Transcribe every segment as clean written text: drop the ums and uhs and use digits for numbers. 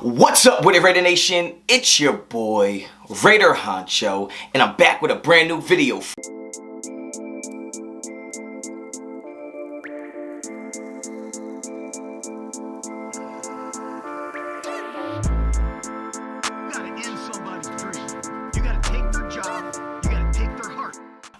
What's up with it, Raider Nation? It's your boy, Raider Honcho, and I'm back with a brand new video.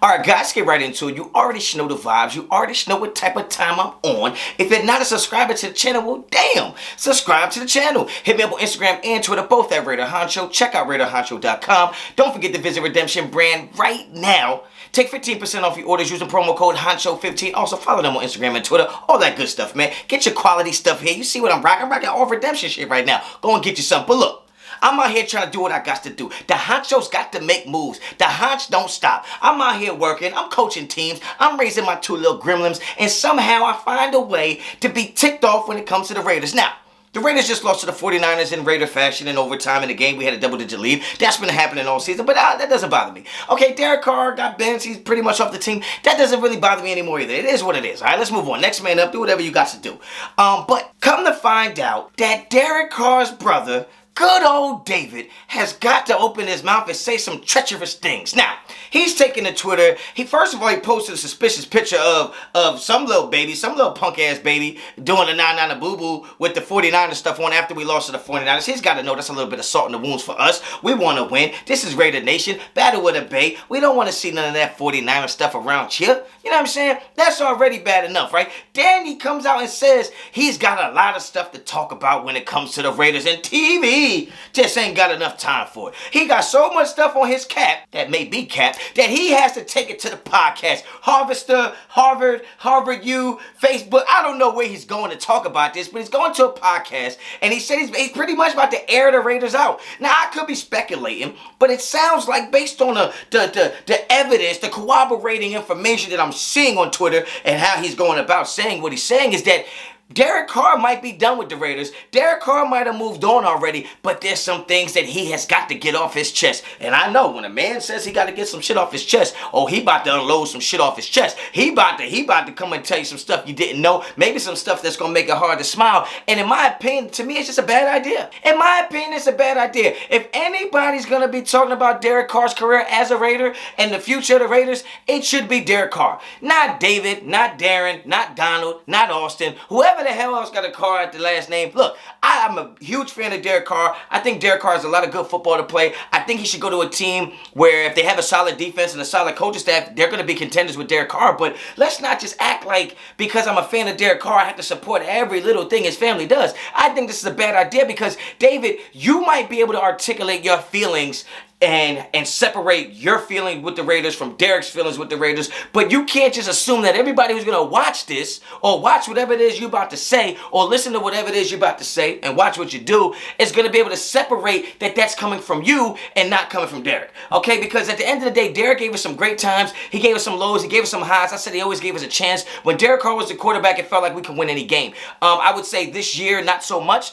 Alright guys, let's get right into it. You already should know the vibes. You already should know what type of time I'm on. If you're not a subscriber to the channel, well damn, subscribe to the channel. Hit me up on Instagram and Twitter, both at Raider Honcho. Check out RaiderHoncho.com. Don't forget to visit Redemption brand right now. Take 15% off your orders using promo code Honcho15. Also follow them on Instagram and Twitter. All that good stuff, man. Get your quality stuff here. You see what I'm rocking? I'm rocking all Redemption shit right now. Go and get you some. But look, I'm out here trying to do what I got to do. The Honcho's got to make moves. The Honch don't stop. I'm out here working. I'm coaching teams. I'm raising my two little gremlins. And somehow I find a way to be ticked off when it comes to the Raiders. Now, the Raiders just lost to the 49ers in Raider fashion in overtime in the game. We had a double-digit lead. That's been happening all season, but that doesn't bother me. Okay, Derek Carr got benched. He's pretty much off the team. That doesn't really bother me anymore either. It is what it is. All right, let's move on. Next man up. Do whatever you got to do. But come to find out that Derek Carr's brother, good old David, has got to open his mouth and say some treacherous things. Now, he's taking to Twitter. First of all, he posted a suspicious picture of some little baby, some little punk-ass baby doing a 9-9 boo-boo with the 49ers stuff on after we lost to the 49ers. He's got to know that's a little bit of salt in the wounds for us. We want to win. This is Raider Nation. Battle with a Bay. We don't want to see none of that 49er stuff around here. You know what I'm saying? That's already bad enough, right? Then he comes out and says he's got a lot of stuff to talk about when it comes to the Raiders and TV. Just ain't got enough time for it. He got so much stuff on his cap, that may be cap, that he has to take it to the podcast. Harvester, Harvard U, Facebook. I don't know where he's going to talk about this, but he's going to a podcast, and he said he's pretty much about to air the Raiders out. Now, I could be speculating, but it sounds like based on the evidence, the corroborating information that I'm seeing on Twitter and how he's going about saying what he's saying is that Derek Carr might be done with the Raiders. Derek Carr might have moved on already, but there's some things that he has got to get off his chest. And I know when a man says he got to get some shit off his chest, oh, he about to unload some shit off his chest. He about to come and tell you some stuff you didn't know. Maybe some stuff that's going to make it hard to smile. And in my opinion, to me, it's just a bad idea. In my opinion, it's a bad idea. If anybody's going to be talking about Derek Carr's career as a Raider and the future of the Raiders, it should be Derek Carr. Not David, not Darren, not Donald, not Austin, whoever the hell else got a Carr at the last name. Look, I'm a huge fan of Derek Carr. I think Derek Carr has a lot of good football to play. I think he should go to a team where if they have a solid defense and a solid coaching staff, they're going to be contenders with Derek Carr. But let's not just act like because I'm a fan of Derek Carr, I have to support every little thing his family does. I think this is a bad idea because, David, you might be able to articulate your feelings and separate your feeling with the Raiders from Derek's feelings with the Raiders, but you can't just assume that everybody who's going to watch this or watch whatever it is you're about to say or listen to whatever it is you're about to say and watch what you do is going to be able to separate that that's coming from you and not coming from Derek, okay? Because at the end of the day, Derek gave us some great times. He gave us some lows. He gave us some highs. I said he always gave us a chance. When Derek Carr was the quarterback, it felt like we could win any game. I would say this year, not so much.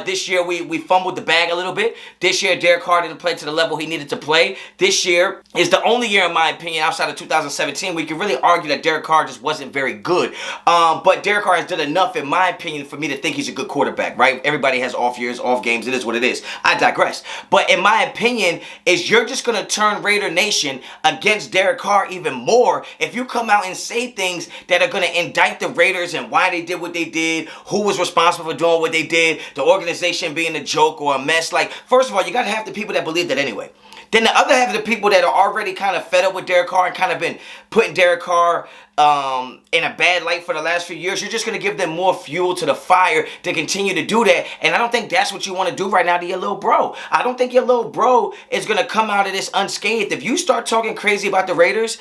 This year, we fumbled the bag a little bit. This year, Derek Carr didn't play to the level he needed to play. This year is the only year, in my opinion, outside of 2017, we can really argue that Derek Carr just wasn't very good. But Derek Carr has done enough, in my opinion, for me to think he's a good quarterback, right? Everybody has off years, off games. It is what it is. I digress. But in my opinion, is you're just going to turn Raider Nation against Derek Carr even more if you come out and say things that are going to indict the Raiders and why they did what they did, who was responsible for doing what they did, the organization being a joke or a mess. Like, first of all, you got to have the people that believe that anyway. Then the other half of the people that are already kind of fed up with Derek Carr and kind of been putting Derek Carr in a bad light for the last few years, you're just going to give them more fuel to the fire to continue to do that. And I don't think that's what you want to do right now to your little bro. I don't think your little bro is going to come out of this unscathed. If you start talking crazy about the Raiders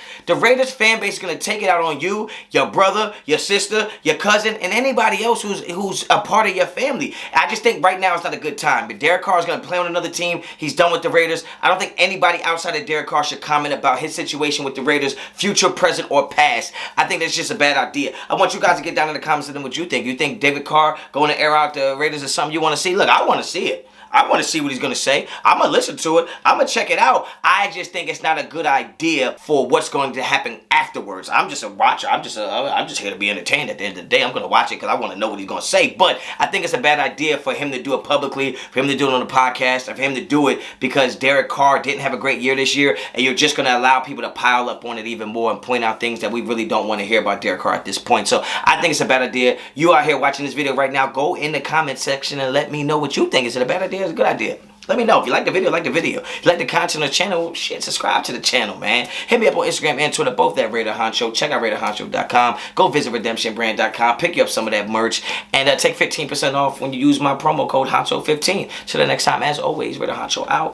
fan base is going to take it out on you, your brother, your sister, your cousin, and anybody else who's a part of your family. I just think right now it's not a good time. But Derek Carr is going to play on another team. He's done with the Raiders. I don't think anybody outside of Derek Carr should comment about his situation with the Raiders, future, present, or past. I think that's just a bad idea. I want you guys to get down in the comments and tell me what you think. You think David Carr going to air out the Raiders is something you want to see? Look, I want to see it. I want to see what he's going to say. I'm going to listen to it. I'm going to check it out. I just think it's not a good idea for what's going to happen afterwards. I'm just a watcher. I'm just here to be entertained at the end of the day. I'm going to watch it because I want to know what he's going to say. But I think it's a bad idea for him to do it publicly, for him to do it on the podcast, for him to do it because Derek Carr didn't have a great year this year, and you're just going to allow people to pile up on it even more and point out things that we really don't want to hear about Derek Carr at this point. So I think it's a bad idea. You out here watching this video right now, go in the comment section and let me know what you think. Is it a bad idea? It's a good idea. Let me know. If you like the video, like the video. If you like the content on the channel, shit, subscribe to the channel, man. Hit me up on Instagram and Twitter, both at Raider Honcho. Check out RaiderHoncho.com. Go visit RedemptionBrand.com. Pick you up some of that merch. And take 15% off when you use my promo code Honcho15. Till the next time, as always, Raider Honcho out.